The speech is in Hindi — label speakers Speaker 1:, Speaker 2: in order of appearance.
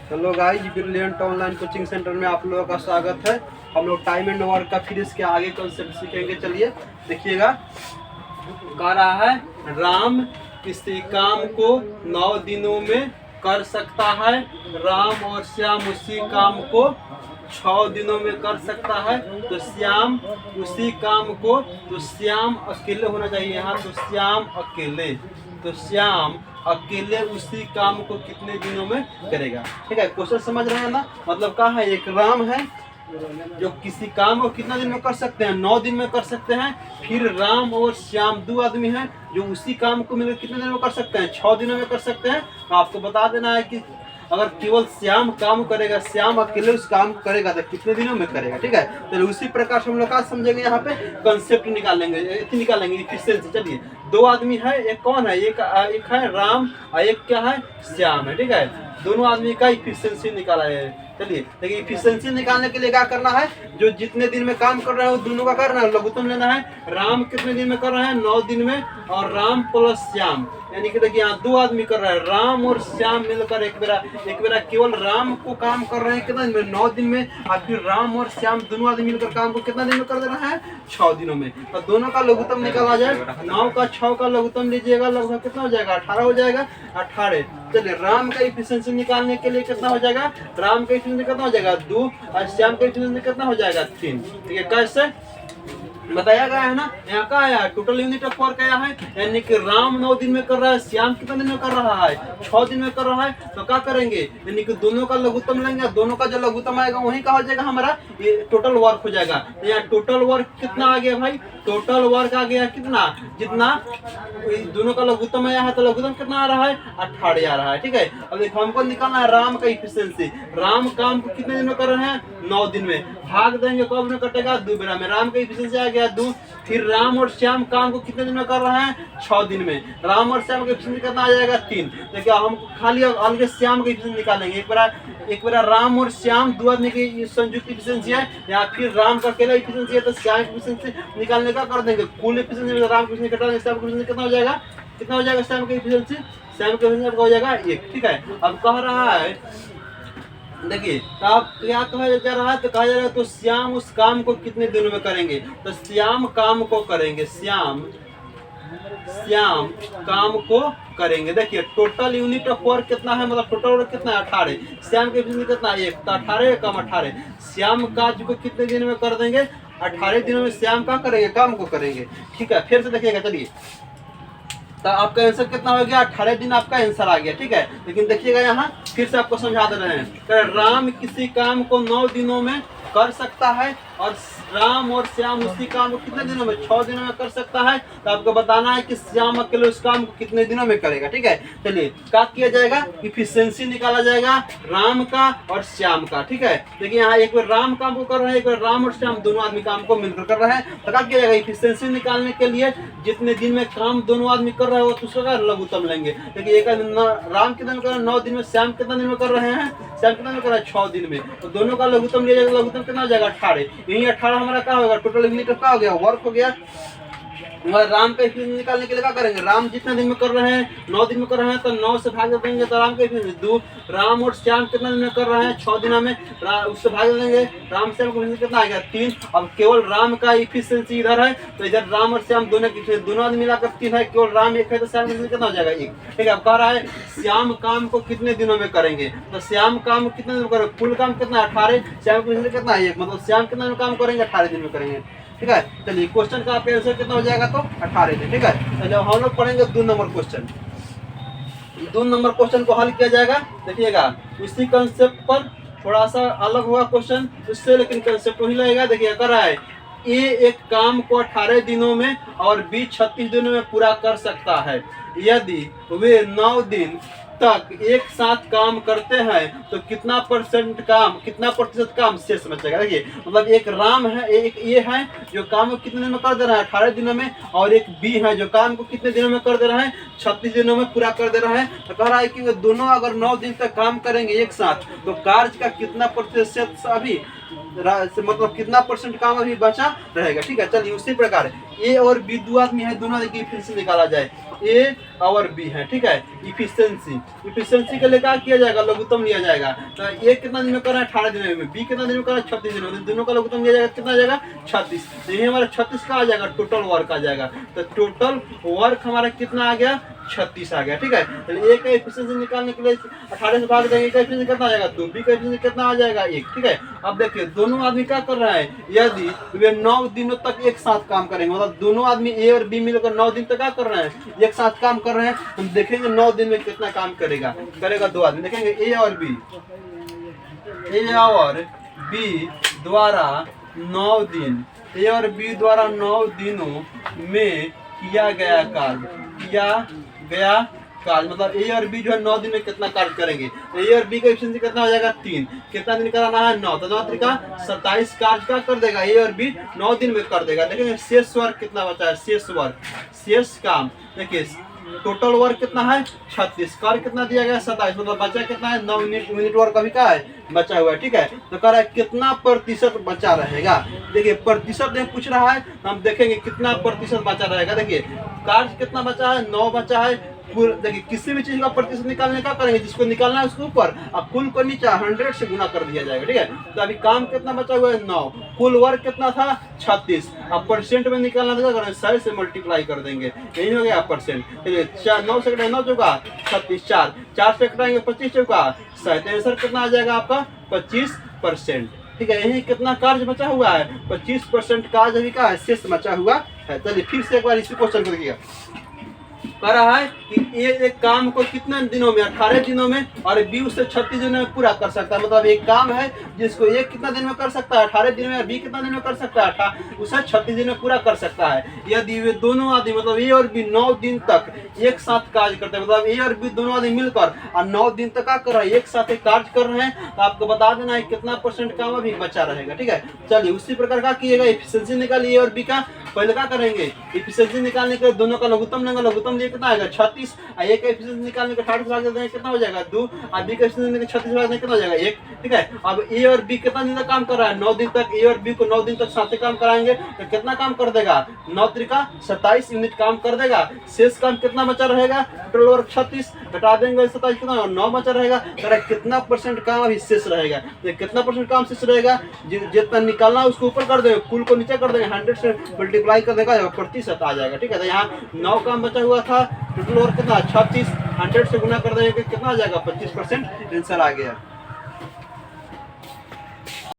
Speaker 1: Hello guys, brilliant online coaching centre में आप लोगों का स्वागत है। हम लोग टाइम एंड वर्क का फिर इसके आगे कॉन्सेप्ट सीखेंगे। चलिए देखिएगा, कह रहा है राम किसी काम को 9 दिनों में कर सकता है, राम और श्याम उसी काम को 6 दिनों में कर सकता है। तो श्याम उसी काम को, तो श्याम अकेले होना चाहिए यहाँ, तो श्याम अकेले, तो श्याम अकेले उसी काम को कितने दिनों में करेगा। ठीक है, क्वेश्चन समझ रहे हैं ना। मतलब क्या है, एक राम है जो किसी काम को कितना दिन में कर सकते हैं, 9 दिन में कर सकते हैं। फिर राम और श्याम 2 आदमी हैं जो उसी काम को मिलकर कितने दिन में कर सकते हैं, 6 दिनों में कर सकते हैं। तो आपको बता देना है कि अगर केवल श्याम काम करेगा, श्याम अकेले उस काम को करेगा तो कितने दिनों में करेगा। ठीक है, तो उसी प्रकार से हम लोग क्या समझेंगे, यहाँ पे कंसेप्ट निकालेंगे, इफिशिएंसी। चलिए, 2 आदमी है, एक कौन है, एक है राम और एक क्या है, श्याम है। ठीक है, दोनों आदमी का इफिशिएंसी निकाला है। चलिए देखिए, इफिशिएंसी निकालने के लिए क्या करना है, जो जितने दिन में काम कर रहे हैं वो दोनों का करना है, लघुत्तम लेना है। राम कितने दिन में कर रहे हैं, 9 दिन में, और राम प्लस श्याम, यानी कि देखिए यहाँ 2 आदमी कर रहे हैं, राम और श्याम मिलकर एक बेरा केवल राम को काम कर रहे हैं कितना दिन में, 9 दिन में। और फिर राम और श्याम दोनों आदमी मिलकर काम को कितना दिन में कर दे रहे हैं, 6 दिनों में। तो दोनों का लघुत्तम निकाला जाए, 9 का 6 का लघुत्तम लीजिएगा, लगभग कितना हो जाएगा, 18 हो जाएगा, 18। चलिए, राम का इफिशिएंसी निकालने के लिए कितना हो जाएगा, राम का इफिशिएंसी कितना हो जाएगा, 2, और श्याम का इफिशिएंसी कितना हो जाएगा, 3। ठीक है, कैसे बताया गया है ना। यहाँ का आया टोटल यूनिट ऑफ वर्क आया है, यानी कि राम 9 दिन में कर रहा है, श्याम कितने दिन में कर रहा है, 6 दिन में कर रहा है। तो क्या करेंगे, यानी कि दोनों का लघुत्तम लेंगे, दोनों का जो लघुत्तम आएगा वही का हो जाएगा हमारा ये टोटल वर्क हो जाएगा। तो यहाँ टोटल वर्क कितना आ गया भाई, टोटल वर्क आ गया कितना, जितना दोनों का लघुत्तम आया है तो लघुत्तम कितना आ रहा है, 18 आ रहा है। ठीक है, अब देखो हमको निकालना है राम का इफिशिएंसी। राम काम को कितने दिन में कर रहे हैं, 9 दिन में, भाग देंगे कब में कटेगा, 2 बेरा में। राम का इफिशिएंसी आ गया 2। फिर राम और श्याम काम को कितने दिन में कर रहे हैं, 6 दिन में। राम और श्याम का इफिशिएंसी कितना आ जाएगा, 3। तो क्या हम खाली अलग श्याम का इफिशिएंसी निकालेंगे, एक बार राम और श्याम 2 आदमी की संयुक्त इफिशिएंसी है, या फिर राम का अकेला इफिशिएंसी है, तो श्याम की इफिशिएंसी निकालने का कर देंगे। कुल इफिशिएंसी में राम की इफिशिएंसी घटा देंगे, श्याम की इफिशिएंसी कितना हो जाएगा, कितना हो जाएगा श्याम की इफिशिएंसी, श्याम की इफिशिएंसी हो जाएगा 1। ठीक है, अब कह रहा है, देखिए आप क्या कहा जा रहा है, तो कहा जा रहा है तो श्याम उस काम को कितने दिनों में करेंगे, तो श्याम काम को करेंगे, श्याम काम को करेंगे। देखिए टोटल यूनिट ऑफ वर्क कितना है, मतलब टोटल वर्क कितना है, 18। श्याम के इफिशिएंसी कितना है, 1, तो 18 कम 18, श्याम काज को कितने दिन में कर देंगे, 18 दिनों में श्याम का करेंगे, काम को करेंगे। ठीक है, फिर से देखिएगा, चलिए तो आपका आंसर कितना हो गया, 18 दिन आपका आंसर आ गया। ठीक है, लेकिन देखिएगा यहाँ फिर से आपको समझा दे रहे हैं, राम किसी काम को 9 दिनों में कर सकता है, और राम और श्याम उसी काम को कितने दिनों में, 6 दिनों में कर सकता है। तो आपको बताना है कि श्याम अकेले उस काम को कितने दिनों में करेगा। ठीक है, चलिए क्या किया जाएगा, इफिशिएंसी निकाला जाएगा राम का और श्याम का। ठीक है, देखिए यहाँ एक बार राम काम को कर रहे हैं, एक बार राम और श्याम दोनों आदमी काम को मिलकर कर रहे हैं। तो क्या किया जाएगा, इफिशिएंसी निकालने के लिए जितने दिन में काम दोनों आदमी कर रहे हैं वो दूसरे का लघुत्तम लेंगे। देखिए एक राम कितने दिन कर रहे हैं, 9 दिन में, श्याम कितना दिन में कर रहे हैं, श्याम कितना दिन कर रहा है, 6 दिन में। तो दोनों का लघुत्तम लिया जाएगा, लघुत्तम कितना हो जाएगा, 18। यही 18 हमारा क्या होगा, टोटल यूनिट क्या हो गया, वर्क हो गया। राम का इफिशिएंसी निकालने के लिए क्या करेंगे, राम जितने दिन में कर रहे हैं, 9 दिन में कर रहे हैं, तो 9 से भाग देंगे तो राम का इफिशिएंसी 2। राम और श्याम कितने दिन में कर रहे हैं, 6 दिनों में, उससे भाग देंगे, राम श्याम का इफिशिएंसी कितना आएगा, 3। अब केवल राम का इफिशिएंसी इधर है, तो इधर राम और श्याम दोनों आदमी मिलाकर 3 है, केवल राम 1 है, तो श्याम का इफिशिएंसी कितना हो जाएगा, 1। ठीक है, अब कह रहा है श्याम काम को कितने दिनों में करेंगे, तो श्याम काम कितने दिन में करेंगे, कुल काम कितना, 18, श्याम का इफिशिएंसी कितना है, 1, मतलब श्याम कितने दिन काम करेंगे, 18 दिन में करेंगे। ठीक है, चलिए क्वेश्चन का आपका आंसर कितना हो जाएगा, तो 18 दिन। ठीक है, चलिए हम लोग पढ़ेंगे 2 नंबर क्वेश्चन। 2 नंबर क्वेश्चन को हल किया जाएगा, देखिएगा इसी कंसेप्ट पर थोड़ा सा अलग हुआ क्वेश्चन उससे, लेकिन कंसेप्ट वही लगेगा। देखिए कर रहा है, ए एक काम को 18 दिनों में और बी 36 दिनों में पूरा कर सकता है। यदि वे 9 दिन तक एक साथ काम करते हैं तो कितना प्रतिशत काम शेष बचेगा। देखिए मतलब एक राम है, एक ये है जो काम को कितने दिन में कर दे रहा है, 18 दिनों में, और एक बी है जो काम को कितने दिनों में कर दे रहा है, 36 दिनों में पूरा कर दे रहा है। तो कह रहा है कि वो दोनों अगर 9 दिन तक काम करेंगे एक साथ, तो कार्य का कितना प्रतिशत अभी मतलब कितना परसेंट काम अभी बचा रहेगा। ठीक है, चलिए उसी प्रकार ए और बी 2 आदमी है, दोनों की इफिशिएंसी निकाला जाए। ए और बी है, ठीक है। इफिशियंसी के लिए क्या किया जाएगा, लघुत्तम लिया जाएगा। तो ए कितना दिन में कर रहा है, 18 दिन में, बी कितना दिन में कर रहा है, 36 दिन में, दोनों का लघुत्तम लिया जाएगा, कितना आ जाएगा 36। तो ये हमारा 36 का आ जाएगा, टोटल वर्क आ जाएगा। तो टोटल वर्क हमारा कितना आ गया, 36 आ गया, ठीक है। तो ए का एफिशिएंसी निकालने के लिए 18 से भाग देंगे, का एफिशिएंसी कितना आ जाएगा 2, बी का एफिशिएंसी कितना आ जाएगा 1, ठीक है। अब देखिए दोनों आदमी क्या कर रहा है, यदि वे 9 दिनों तक एक साथ काम करेंगे, मतलब दोनों आदमी ए और बी मिलकर 9 दिन तक क्या कर रहे हैं, एक साथ काम कर रहे हैं। हम देखेंगे 9 दिन में कितना काम करेगा 2 आदमी, देखेंगे ए और बी द्वारा 9 दिन, ए और बी द्वारा 9 दिनों में किया गया कार्य, मतलब ए और बी जो है 9 दिन में कितना कार्य करेंगे। ए और बी का एफिशिएंसी कितना हो जाएगा 3, कितना दिन कराना है 9, तो 9 तरीका 27 कार्य का कर देगा, ए और बी 9 दिन में कर देगा। देखेंगे शेष वर्क कितना बचा है, शेष काम देखिए टोटल वर्क कितना है 36, कार्य कितना दिया गया 27, मतलब बचा कितना है 9 मिनट वर्क अभी का है बचा हुआ है, ठीक है। तो कह रहा है कितना प्रतिशत बचा रहेगा, देखिए प्रतिशत में पूछ रहा है, हम देखेंगे कितना प्रतिशत बचा रहेगा। देखिए कार्य कितना बचा है 9 बचा है, देखिए किसी भी चीज का प्रतिशत निकालने का करेंगे, जिसको निकालना है उसके ऊपर अब कुल को नीचे 100 से गुना कर दिया जाएगा, ठीक है। तो अभी काम कितना बचा हुआ है 9, कुल वर्क कितना था 36, अब परसेंट में निकालना था, 100 से मल्टीप्लाई कर देंगे, यही हो गया परसेंट। 9 से कटाएंगे 9 चौका 36, 4 से कटाएंगे 25 चौका 60, आंसर कितना आ जाएगा आपका 25%, ठीक है। यही कितना कार्य बचा हुआ है 25% कार्य अभी का शेष बचा हुआ है। चलिए फिर से एक बार इसी क्वेश्चन को देखिएगा, कह रहा है कि ए एक काम को कितने दिनों में 18 दिनों में और बी उससे 36 दिनों में पूरा कर सकता है, मतलब एक काम है जिसको ए कितना दिन में कर सकता है 18 दिन में, और बी कितना दिन में कर सकता है उसे 36 दिन में पूरा कर सकता है। यदि वे दोनों आदमी मतलब ए और बी 9 दिन तक एक साथ कार्य करते हैं, मतलब ए और बी दोनों आदमी मिलकर और 9 दिन तक क्या कर रहे हैं, एक साथ कार्य कर रहे हैं, तो आपको बता देना है कितना परसेंट काम अभी बचा रहेगा, ठीक है। चलिए उसी प्रकार का किएगा, एफिशिएंसी निकालिए और बी का, पहले क्या करेंगे एफिशिएंसी निकालने के दोनों का लघुत्तम लेंगे, लघुत्तम लिए कितना आएगा 36, ए का एफिशिएंसी निकालने के 18 से भाग देंगे कितना हो जाएगा 2, और बी का एफिशिएंसी 36 भाग देंगे कितना हो जाएगा 1, ठीक है। अब ए और बी कितना दिन तक काम कर रहा है 9 दिन तक, ए और बी को 9 दिन तक साथ काम कराएंगे तो कितना काम कर देगा 9 त्रिका 27 यूनिट काम कर देगा। शेष काम कितना बचा रहेगा, टोटल वर्क 36 घटा देंगे 27 कितना 9 बचा रहेगा, कितना परसेंट काम अभी शेष रहेगा, कितना परसेंट काम शेष रहेगा, जितना निकालना उसको ऊपर कर देंगे, कुल को नीचे कर देंगे, 100 से मल्टीप्लाई कर देगा प्रतिशत आ जाएगा, ठीक है। तो यहाँ 9 काम बचा हुआ था, टोटल वर्क कितना 36, 100 से गुना कर देंगे कितना आ जाएगा 25%, आंसर आ गया।